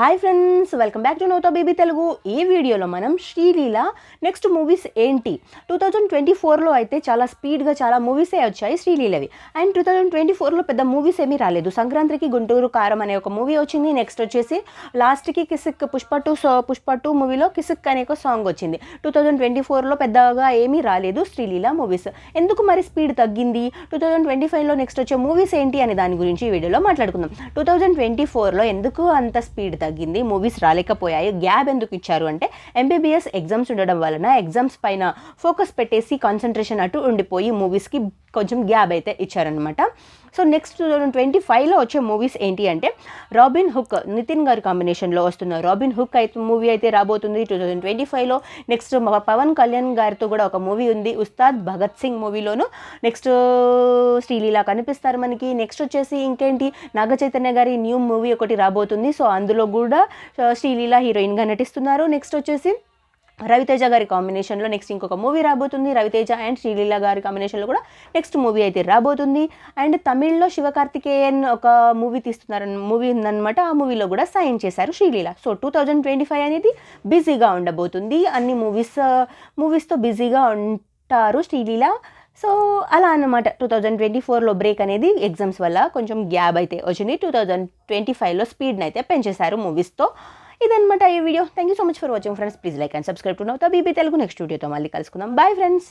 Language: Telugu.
Hi friends, welcome back to నోతో బేబీ తెలుగు. ఈ వీడియోలో మనం శ్రీలీల నెక్స్ట్ మూవీస్ ఏంటి 2024లో అయితే చాలా స్పీడ్గా చాలా మూవీసే వచ్చాయి శ్రీలీలవి. అండ్ 2024లో పెద్ద మూవీస్ ఏమీ రాలేదు. సంక్రాంతికి గుంటూరు కారం అనే ఒక మూవీ వచ్చింది. నెక్స్ట్ వచ్చేసి లాస్ట్కి కిసిక్ పుష్ప టూ మూవీలో కిసిక్ అనే ఒక సాంగ్ వచ్చింది. 2024లో పెద్దగా ఏమీ రాలేదు శ్రీలీల మూవీస్. ఎందుకు మరి స్పీడ్ తగ్గింది? 2025లో నెక్స్ట్ వచ్చే మూవీస్ ఏంటి అనే దాని గురించి ఈ వీడియోలో మాట్లాడుకుందాం. 2024లో ఎందుకు అంత స్పీడ్ తగ్గింది, మూవీస్ రాలేకపోయాయి, గ్యాప్ ఎందుకు ఇచ్చారు అంటే ఎంబీబీఎస్ ఎగ్జామ్స్ ఉండడం వలన ఎగ్జామ్స్ పైన ఫోకస్ పెట్టేసి కాన్సన్ట్రేషన్ అటు ఉండిపోయి మూవీస్కి కొంచెం గ్యాప్ అయితే ఇచ్చారనమాట. సో నెక్స్ట్ 2025లో వచ్చే మూవీస్ ఏంటి అంటే రాబిన్ హుక్, నితిన్ గారి కాంబినేషన్లో వస్తున్న రాబిన్ హుక్ అయితే మూవీ అయితే రాబోతుంది 2025లో. నెక్స్ట్ పవన్ కళ్యాణ్ గారితో కూడా ఒక మూవీ ఉంది, ఉస్తాద్ భగత్ సింగ్ మూవీలోను నెక్స్ట్ శ్రీలీల కనిపిస్తారు మనకి. నెక్స్ట్ వచ్చేసి ఇంకేంటి, నాగ చైతన్య గారి న్యూ మూవీ ఒకటి రాబోతుంది. సో అందులో కూడా శ్రీలీల హీరోయిన్గా నటిస్తున్నారు. నెక్స్ట్ వచ్చేసి రవితేజ గారి కాంబినేషన్లో నెక్స్ట్ ఇంకొక మూవీ రాబోతుంది. రవితేజ అండ్ శ్రీలీల గారి కాంబినేషన్లో కూడా నెక్స్ట్ మూవీ అయితే రాబోతుంది. అండ్ తమిళ్లో శివకార్తికేయన్ ఒక మూవీ ఉందన్నమాట. ఆ మూవీలో కూడా సైన్ చేశారు శ్రీలీల. సో 2025 అనేది బిజీగా ఉండబోతుంది. అన్ని మూవీస్తో బిజీగా ఉంటారు శ్రీలీల. సో అలా అన్నమాట. 2024లో బ్రేక్ అనేది ఎగ్జామ్స్ వల్ల కొంచెం గ్యాప్ అయితే వచ్చింది. 2025లో స్పీడ్ని అయితే పెంచేశారు మూవీస్తో. ఇదన్నమాట ఈ video. Thank you so much for watching friends. Please like and subscribe to నౌతో బేబీ తెలుగు. నెక్స్ట్ వీడియోతో మళ్ళీ కలుసుకుందాం. Bye friends.